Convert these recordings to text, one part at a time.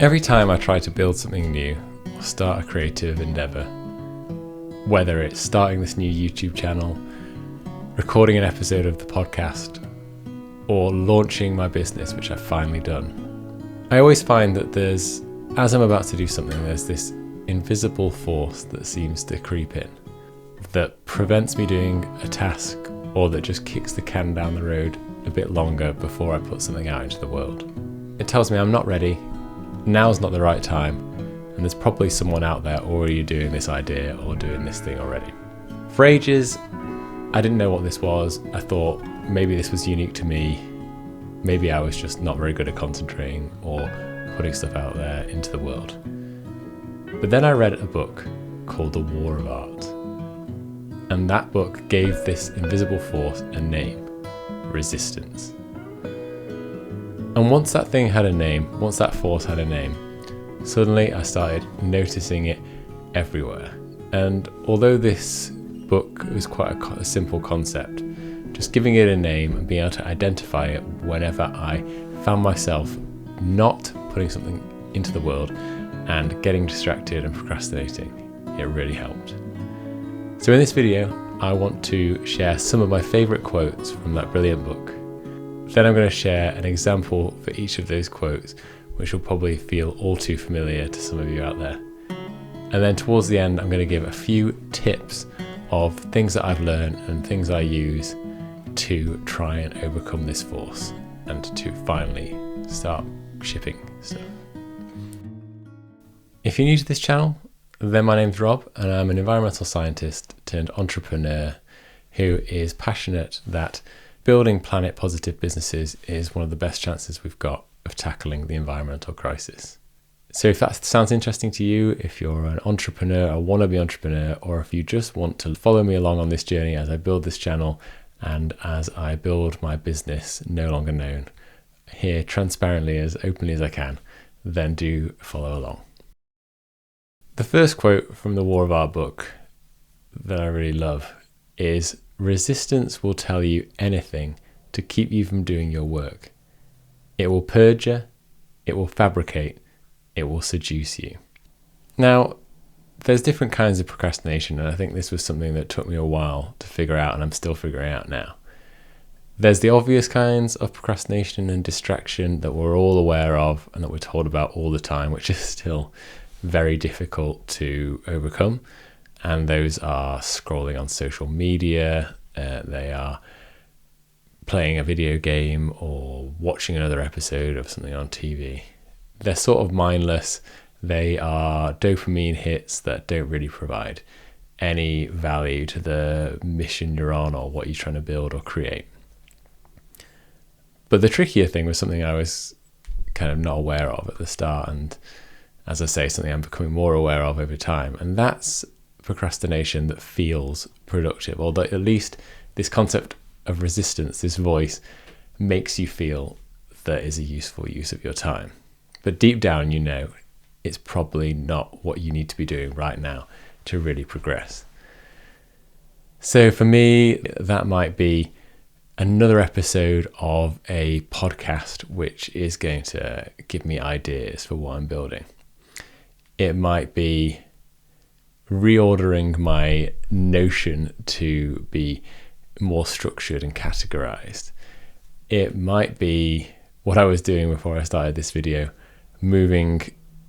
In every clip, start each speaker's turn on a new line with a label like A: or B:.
A: Every time I try to build something new or start a creative endeavour, whether it's starting this new YouTube channel, recording an episode of the podcast, or launching my business, which I've finally done, I always find that as I'm about to do something, there's this invisible force that seems to creep in, that prevents me doing a task or that just kicks the can down the road a bit longer before I put something out into the world. It tells me I'm not ready, now's not the right time, and there's probably someone out there already doing this idea or doing this thing already. For ages, I didn't know what this was. I thought maybe this was unique to me. Maybe I was just not very good at concentrating or putting stuff out there into the world. But then I read a book called The War of Art. And that book gave this invisible force a name: resistance. And once that thing had a name, once that force had a name, suddenly I started noticing it everywhere. And although this book was quite a simple concept, just giving it a name and being able to identify it whenever I found myself not putting something into the world and getting distracted and procrastinating, it really helped. So in this video, I want to share some of my favourite quotes from that brilliant book. Then I'm going to share an example for each of those quotes, which will probably feel all too familiar to some of you out there. And then towards the end, I'm going to give a few tips of things that I've learned and things I use to try and overcome this force and to finally start shipping stuff. If you're new to this channel, then my name's Rob and I'm an environmental scientist turned entrepreneur who is passionate that building planet positive businesses is one of the best chances we've got of tackling the environmental crisis. So if that sounds interesting to you, if you're an entrepreneur, a wannabe entrepreneur, or if you just want to follow me along on this journey as I build this channel and as I build my business No Longer Known here transparently, as openly as I can, then do follow along. The first quote from the War of Art book that I really love is, "Resistance will tell you anything to keep you from doing your work. It will purge you, it will fabricate, it will seduce you." Now, there's different kinds of procrastination, and I think this was something that took me a while to figure out, and I'm still figuring out now. There's the obvious kinds of procrastination and distraction that we're all aware of and that we're told about all the time, which is still very difficult to overcome. And those are scrolling on social media, they are playing a video game or watching another episode of something on TV. They're sort of mindless. They are dopamine hits that don't really provide any value to the mission you're on or what you're trying to build or create. But the trickier thing was something I was kind of not aware of at the start, and as I say, something I'm becoming more aware of over time, and that's procrastination that feels productive, or that at least this concept of resistance, this voice, makes you feel that is a useful use of your time. But deep down, you know, it's probably not what you need to be doing right now to really progress. So for me, that might be another episode of a podcast which is going to give me ideas for what I'm building. It might be reordering my Notion to be more structured and categorized. It might be what I was doing before I started this video, moving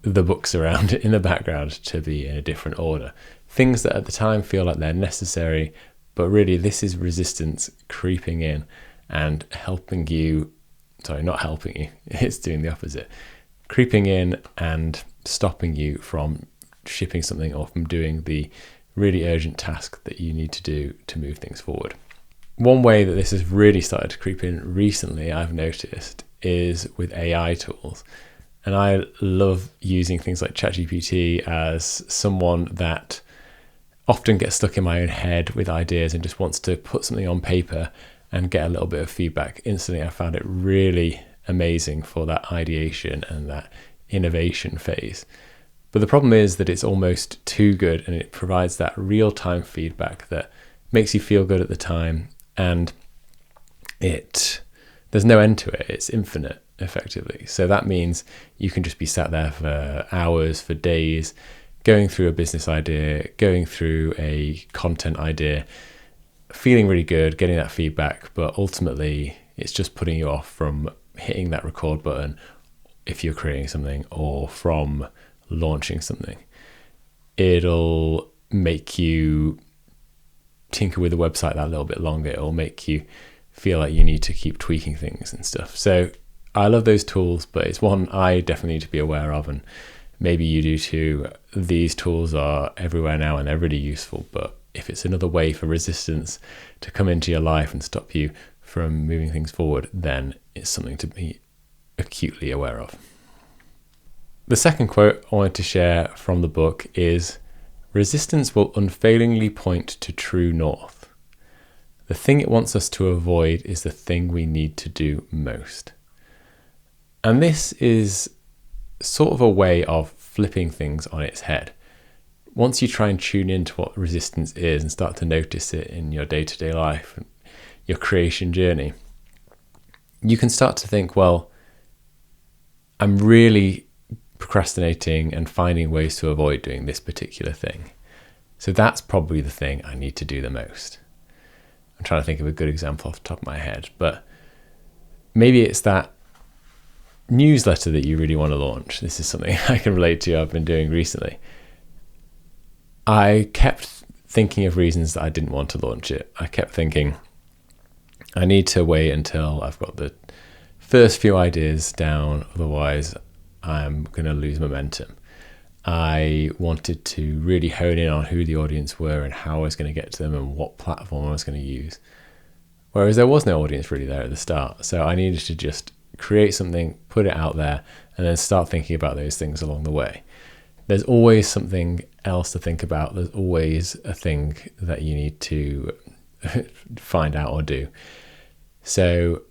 A: the books around in the background to be in a different order. Things that at the time feel like they're necessary, but really this is resistance creeping in and helping you, not helping you, it's doing the opposite. Creeping in and stopping you from shipping something or from doing the really urgent task that you need to do to move things forward. One way that this has really started to creep in recently, I've noticed, is with AI tools. And I love using things like ChatGPT as someone that often gets stuck in my own head with ideas and just wants to put something on paper and get a little bit of feedback instantly. I found it really amazing for that ideation and that innovation phase. But the problem is that it's almost too good, and it provides that real-time feedback that makes you feel good at the time, and there's no end to it. It's infinite. effectively. So that means you can just be sat there for hours, for days, going through a business idea, going through a content idea, feeling really good, getting that feedback, but ultimately it's just putting you off from hitting that record button if you're creating something, or from launching something. It'll make you tinker with the website that little bit longer. It'll make you feel like you need to keep tweaking things and stuff. So I love those tools, but it's one I definitely need to be aware of, and maybe you do too. These tools are everywhere now and they're really useful, but if it's another way for resistance to come into your life and stop you from moving things forward, then it's something to be acutely aware of. The second quote I wanted to share from the book is, "Resistance will unfailingly point to true north. The thing it wants us to avoid is the thing we need to do most." And this is sort of a way of flipping things on its head. Once you try and tune into what resistance is and start to notice it in your day-to-day life and your creation journey, you can start to think, well, I'm really procrastinating and finding ways to avoid doing this particular thing. So that's probably the thing I need to do the most. I'm trying to think of a good example off the top of my head, but maybe it's that newsletter that you really want to launch. This is something I can relate to, I've been doing recently. I kept thinking of reasons that I didn't want to launch it. I kept thinking, I need to wait until I've got the first few ideas down, otherwise I'm going to lose momentum. I wanted to really hone in on who the audience were and how I was going to get to them and what platform I was going to use. Whereas there was no audience really there at the start. So I needed to just create something, put it out there, and then start thinking about those things along the way. There's always something else to think about. There's always a thing that you need to find out or do. So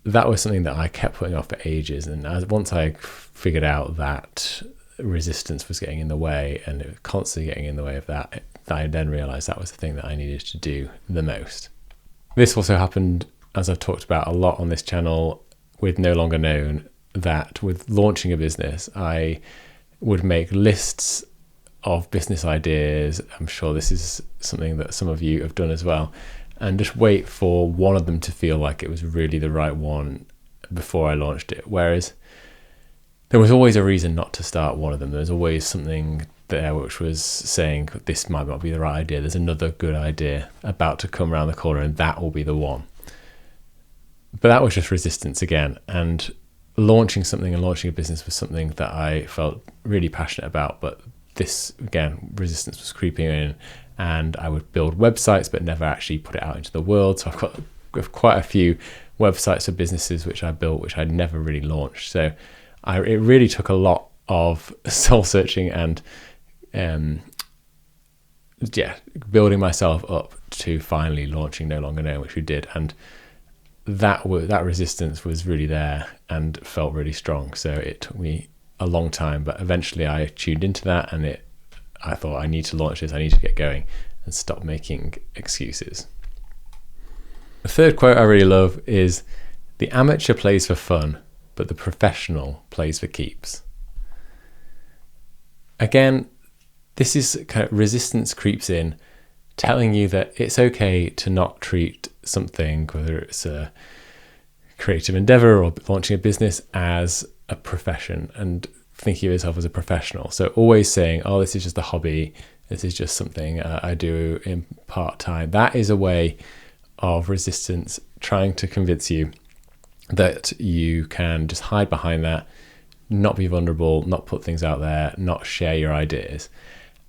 A: that was something that I kept putting off for ages. And once I figured out that resistance was getting in the way and it was constantly getting in the way of that, I then realized that was the thing that I needed to do the most. This also happened, as I've talked about a lot on this channel, with No Longer Known, that with launching a business, I would make lists of business ideas. I'm sure this is something that some of you have done as well, and just wait for one of them to feel like it was really the right one before I launched it. Whereas there was always a reason not to start one of them. There's always something there which was saying, this might not be the right idea. There's another good idea about to come around the corner and that will be the one. But that was just resistance again. And launching something and launching a business was something that I felt really passionate about. But this, again, resistance was creeping in, and I would build websites but never actually put it out into the world. So I've got quite a few websites for businesses which I built, which I'd never really launched. So it really took a lot of soul searching and building myself up to finally launching No Longer Known, which we did. And that resistance was really there and felt really strong. So it took me a long time, but eventually I tuned into that, and I thought, I need to launch this, I need to get going and stop making excuses. The third quote I really love is, "The amateur plays for fun, but the professional plays for keeps." Again, this is kind of resistance creeps in, telling you that it's okay to not treat something, whether it's a creative endeavor or launching a business, as a profession, and thinking of yourself as a professional. So always saying, oh, this is just a hobby, this is just something I do in part-time. That is a way of resistance trying to convince you that you can just hide behind that, not be vulnerable, not put things out there, not share your ideas.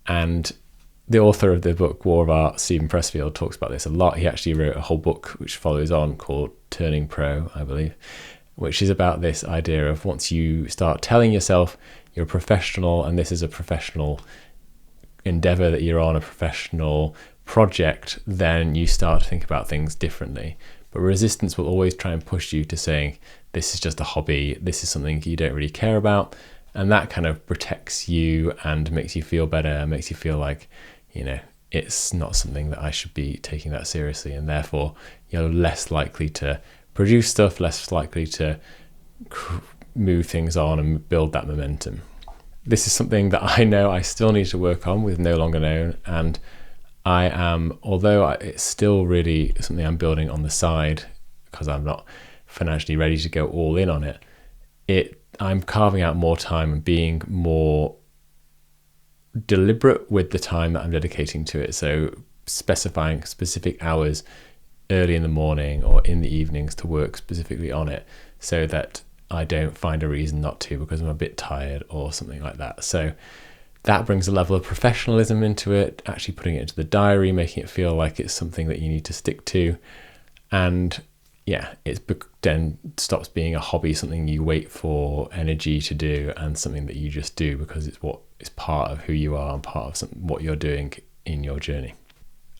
A: And the author of the book War of Art, Steven Pressfield, talks about this a lot. He actually wrote a whole book which follows on called Turning Pro, I believe, which is about this idea of once you start telling yourself you're a professional and this is a professional endeavor that you're on, a professional project, then you start to think about things differently. But resistance will always try and push you to saying, this is just a hobby, this is something you don't really care about. And that kind of protects you and makes you feel better, makes you feel like, it's not something that I should be taking that seriously. And therefore, you're less likely to produce stuff, less likely to move things on and build that momentum. This is something that I know I still need to work on with No Longer Known, and although it's still really something I'm building on the side because I'm not financially ready to go all in on it, I'm carving out more time and being more deliberate with the time that I'm dedicating to it. So specifying specific hours early in the morning or in the evenings to work specifically on it, so that I don't find a reason not to because I'm a bit tired or something like that. So that brings a level of professionalism into it, actually putting it into the diary, making it feel like it's something that you need to stick to. And yeah, it then stops being a hobby, something you wait for energy to do, and something that you just do because it's what is part of who you are and part of what you're doing in your journey.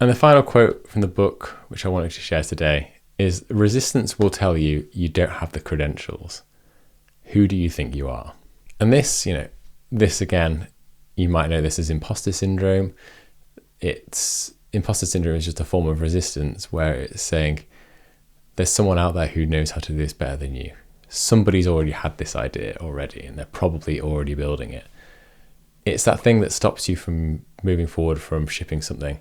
A: And the final quote from the book, which I wanted to share today, is resistance will tell you you don't have the credentials. Who do you think you are? And this again, you might know this as imposter syndrome. Imposter syndrome is just a form of resistance where it's saying there's someone out there who knows how to do this better than you. Somebody's already had this idea already and they're probably already building it. It's that thing that stops you from moving forward from shipping something.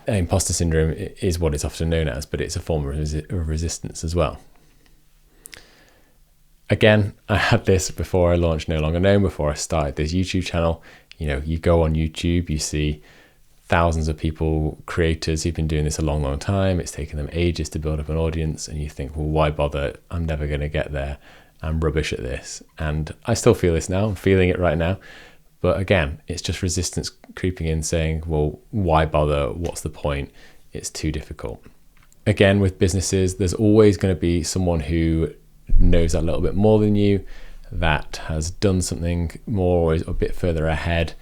A: Imposter syndrome is what it's often known as, but it's a form of resistance as well. Again, I had this before I launched No Longer Known, before I started this YouTube channel. You go on YouTube, you see thousands of people, creators who've been doing this a long, long time. It's taken them ages to build up an audience, and you think, well, why bother? I'm never going to get there. I'm rubbish at this. And I still feel this now. I'm feeling it right now. But again, it's just resistance creeping in saying, well, why bother? What's the point? It's too difficult. Again, with businesses, there's always going to be someone who knows a little bit more than you, that has done something more or is a bit further ahead.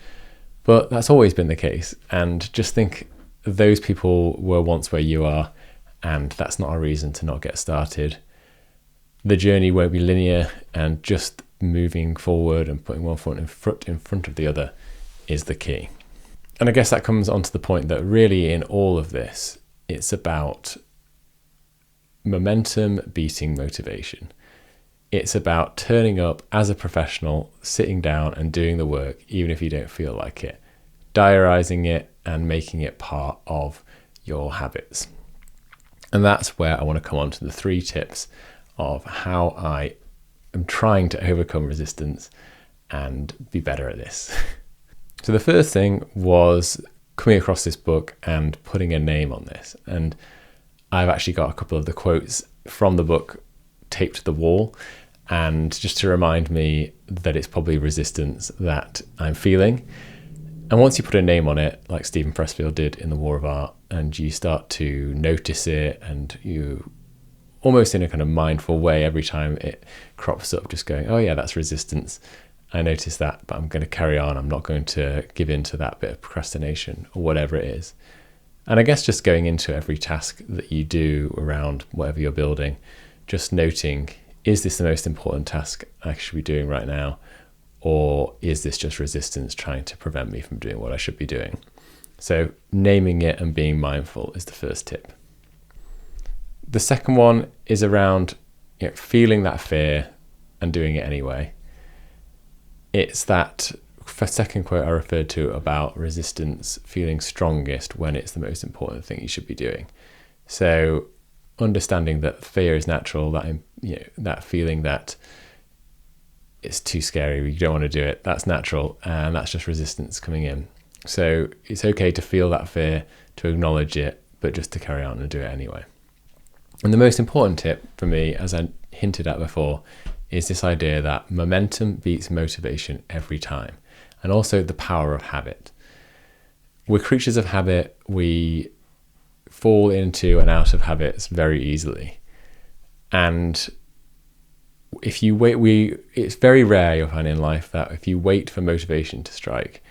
A: But that's always been the case. And just think those people were once where you are, and that's not a reason to not get started. The journey won't be linear, and just moving forward and putting one foot in front of the other is the key. And I guess that comes onto the point that really in all of this, it's about momentum beating motivation. It's about turning up as a professional, sitting down and doing the work, even if you don't feel like it, diarizing it and making it part of your habits. And that's where I want to come on to the 3 tips of how I am trying to overcome resistance and be better at this. So the first thing was coming across this book and putting a name on this. And I've actually got a couple of the quotes from the book taped to the wall, and just to remind me that it's probably resistance that I'm feeling. And once you put a name on it, like Steven Pressfield did in The War of Art, and you start to notice it, and you almost in a kind of mindful way, every time it crops up, just going, oh yeah, that's resistance. I noticed that, but I'm going to carry on. I'm not going to give in to that bit of procrastination or whatever it is. And I guess just going into every task that you do around whatever you're building, just noting, is this the most important task I should be doing right now? Or is this just resistance trying to prevent me from doing what I should be doing? So naming it and being mindful is the first tip. The second one is around feeling that fear and doing it anyway. It's that second quote I referred to about resistance feeling strongest when it's the most important thing you should be doing. So understanding that fear is natural, that feeling that it's too scary, you don't want to do it, that's natural, and that's just resistance coming in. So it's okay to feel that fear, to acknowledge it, but just to carry on and do it anyway. And the most important tip for me, as I hinted at before, is this idea that momentum beats motivation every time, and also the power of habit. We're creatures of habit. We fall into and out of habits very easily. And if you wait, it's very rare you'll find in life that if you wait for motivation to strike,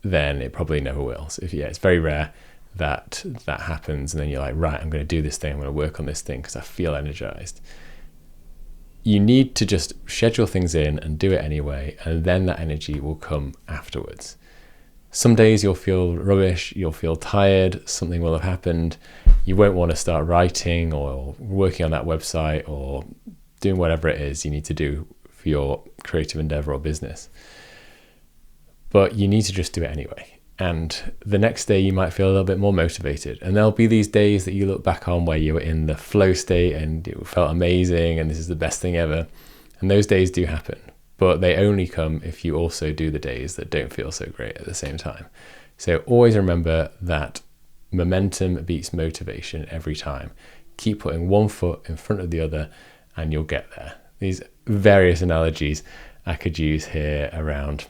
A: then it probably never will. So it's very rare that happens, and then you're like, right, I'm going to do this thing, I'm going to work on this thing because I feel energized. You need to just schedule things in and do it anyway, and then that energy will come afterwards. Some days you'll feel rubbish, you'll feel tired, something will have happened, you won't want to start writing or working on that website or doing whatever it is you need to do for your creative endeavor or business. But you need to just do it anyway. And the next day you might feel a little bit more motivated. And there'll be these days that you look back on where you were in the flow state and it felt amazing and this is the best thing ever. And those days do happen, but they only come if you also do the days that don't feel so great at the same time. So always remember that momentum beats motivation every time. Keep putting one foot in front of the other and you'll get there. These various analogies I could use here around,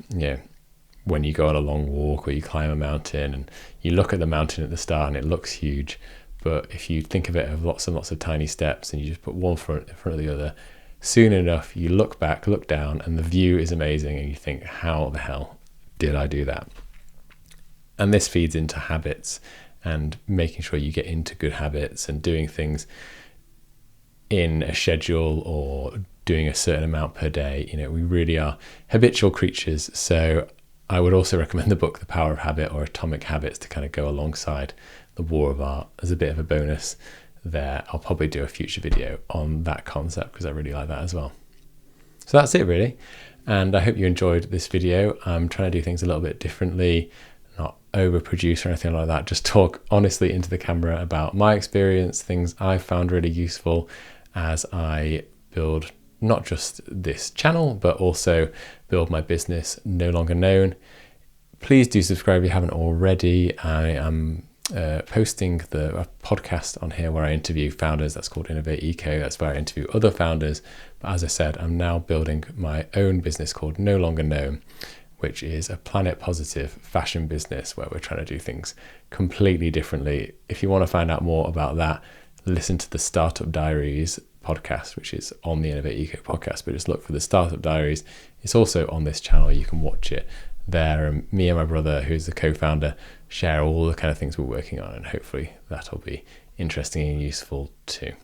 A: when you go on a long walk or you climb a mountain and you look at the mountain at the start and it looks huge, but if you think of it as lots and lots of tiny steps and you just put one foot in front of the other, soon enough you look back, look down, and the view is amazing and you think, how the hell did I do that? And this feeds into habits and making sure you get into good habits and doing things in a schedule or doing a certain amount per day. We really are habitual creatures. So I would also recommend the book The Power of Habit or Atomic Habits to kind of go alongside The War of Art as a bit of a bonus there. I'll probably do a future video on that concept because I really like that as well. So that's it really. And I hope you enjoyed this video. I'm trying to do things a little bit differently, not overproduce or anything like that. Just talk honestly into the camera about my experience, things I found really useful as I build not just this channel, but also build my business No Longer Known. Please do subscribe if you haven't already. I am posting a podcast on here where I interview founders. That's called Innovate Eco. That's where I interview other founders. But as I said, I'm now building my own business called No Longer Known, which is a planet positive fashion business where we're trying to do things completely differently. If you want to find out more about that, listen to the Startup Diaries podcast, which is on the Innovate Eco podcast, but just look for the Startup Diaries. It's also on this channel. You can watch it there. And me and my brother, who's the co-founder, share all the kind of things we're working on, and hopefully that'll be interesting and useful too.